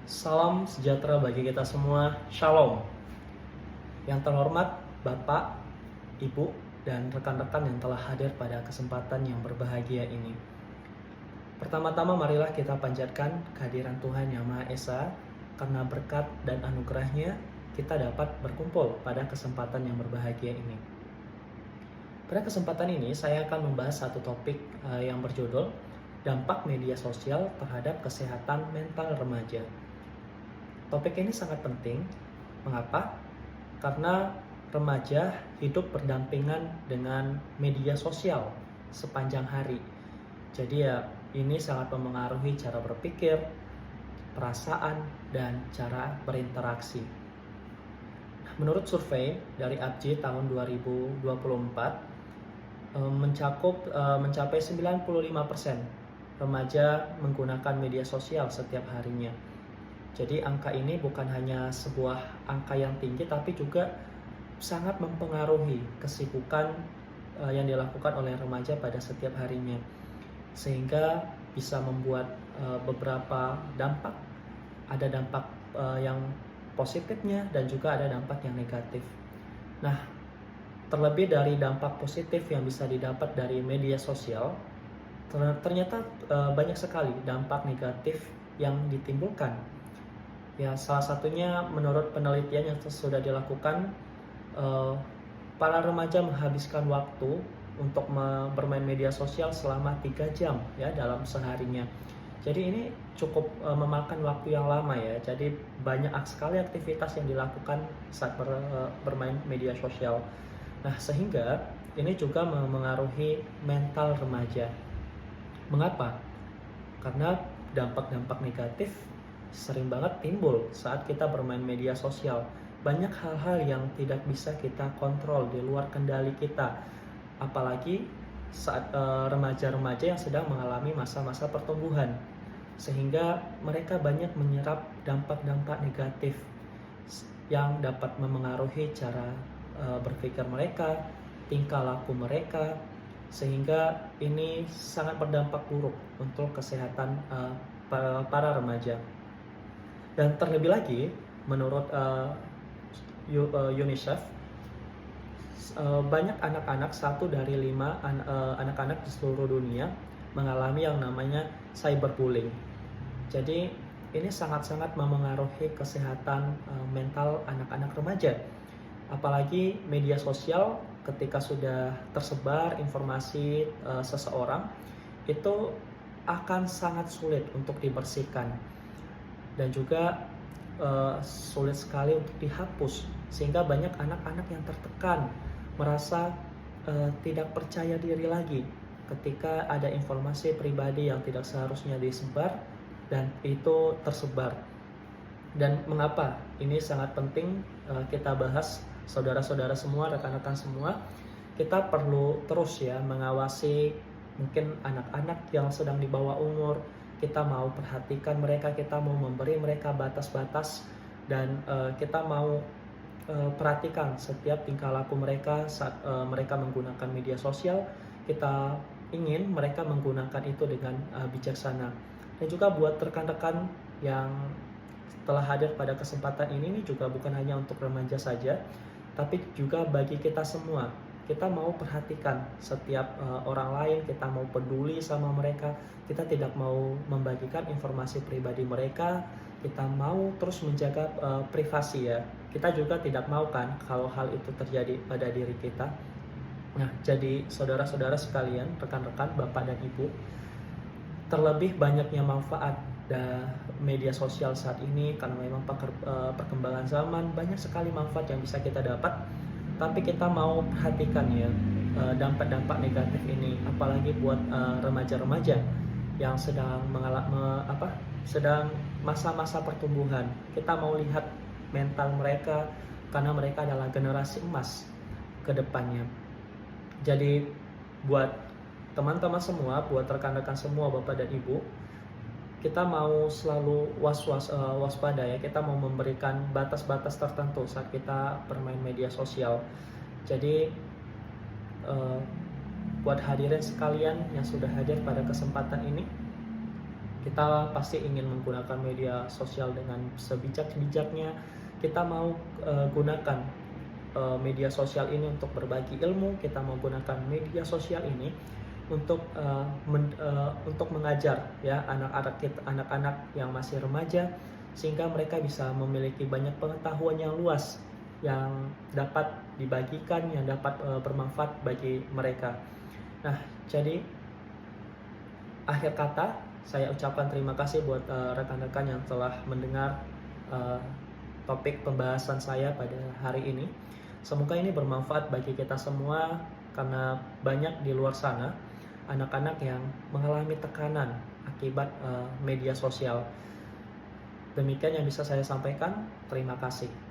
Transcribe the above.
Salam sejahtera bagi kita semua. Shalom. Yang terhormat Bapak, Ibu, dan rekan-rekan yang telah hadir pada kesempatan yang berbahagia ini. Pertama-tama marilah kita panjatkan kehadiran Tuhan Yang Maha Esa, karena berkat dan anugerahnya kita dapat berkumpul pada kesempatan yang berbahagia ini. Pada kesempatan ini saya akan membahas satu topik yang berjudul dampak media sosial terhadap kesehatan mental remaja. Topik ini sangat penting. Mengapa? Karena remaja hidup berdampingan dengan media sosial sepanjang hari. Jadi ini sangat mempengaruhi cara berpikir, perasaan, dan cara berinteraksi. Menurut survei dari APJI tahun 2024 mencapai 95% remaja menggunakan media sosial setiap harinya. Jadi angka ini bukan hanya sebuah angka yang tinggi, tapi juga sangat mempengaruhi kesibukan yang dilakukan oleh remaja pada setiap harinya, sehingga bisa membuat beberapa dampak. Ada dampak yang positifnya dan juga ada dampak yang negatif. Nah, terlebih dari dampak positif yang bisa didapat dari media sosial, ternyata banyak sekali dampak negatif yang ditimbulkan. Ya, salah satunya menurut penelitian yang sudah dilakukan, para remaja menghabiskan waktu untuk bermain media sosial selama 3 jam ya dalam seharinya. Jadi ini cukup memakan waktu yang lama ya. Jadi banyak sekali aktivitas yang dilakukan saat bermain media sosial. Nah, sehingga ini juga mempengaruhi mental remaja. Mengapa? Karena dampak-dampak negatif sering banget timbul saat kita bermain media sosial. Banyak hal-hal yang tidak bisa kita kontrol, di luar kendali kita. Apalagi saat remaja-remaja yang sedang mengalami masa-masa pertumbuhan, sehingga mereka banyak menyerap dampak-dampak negatif yang dapat memengaruhi cara berpikir mereka, tingkah laku mereka, sehingga ini sangat berdampak buruk untuk kesehatan para remaja. Dan terlebih lagi, menurut UNICEF, banyak anak-anak, 1 dari 5 anak-anak di seluruh dunia mengalami yang namanya cyberbullying. Jadi ini sangat-sangat memengaruhi kesehatan mental anak-anak remaja. Apalagi media sosial, ketika sudah tersebar informasi seseorang, itu akan sangat sulit untuk dibersihkan, dan juga sulit sekali untuk dihapus, sehingga banyak anak-anak yang tertekan, merasa tidak percaya diri lagi ketika ada informasi pribadi yang tidak seharusnya disebar dan itu tersebar. Dan mengapa ini sangat penting kita bahas, saudara-saudara semua, rekan-rekan semua. Kita perlu terus ya mengawasi mungkin anak-anak yang sedang di bawah umur. Kita mau perhatikan mereka, kita mau memberi mereka batas-batas, dan kita mau perhatikan setiap tingkah laku mereka saat mereka menggunakan media sosial. Kita ingin mereka menggunakan itu dengan bijaksana. Dan juga buat rekan-rekan yang telah hadir pada kesempatan ini juga bukan hanya untuk remaja saja, tapi juga bagi kita semua. Kita mau perhatikan setiap orang lain, kita mau peduli sama mereka, kita tidak mau membagikan informasi pribadi mereka, kita mau terus menjaga privasi ya. Kita juga tidak mau kan kalau hal itu terjadi pada diri kita. Nah, jadi saudara-saudara sekalian, rekan-rekan, Bapak dan Ibu, terlebih banyaknya manfaat media sosial saat ini, karena memang perkembangan zaman, banyak sekali manfaat yang bisa kita dapat. Tapi kita mau perhatikan ya dampak-dampak negatif ini, apalagi buat remaja-remaja yang sedang sedang masa-masa pertumbuhan. Kita mau lihat mental mereka, karena mereka adalah generasi emas ke depannya. Jadi buat teman-teman semua, buat rekan-rekan semua, Bapak dan Ibu, kita mau selalu waspada ya. Kita mau memberikan batas-batas tertentu saat kita bermain media sosial. Jadi buat hadirin sekalian yang sudah hadir pada kesempatan ini, Kita pasti ingin menggunakan media sosial dengan sebijak-bijaknya. Kita mau gunakan media sosial ini untuk berbagi ilmu, kita mau gunakan media sosial ini untuk untuk mengajar ya anak-anak yang masih remaja, sehingga mereka bisa memiliki banyak pengetahuan yang luas yang dapat dibagikan, yang dapat bermanfaat bagi mereka. Nah, jadi akhir kata saya ucapkan terima kasih buat rekan-rekan yang telah mendengar uh, topik pembahasan saya pada hari ini. Semoga ini bermanfaat bagi kita semua, karena banyak di luar sana anak-anak yang mengalami tekanan akibat media sosial. Demikian yang bisa saya sampaikan. Terima kasih.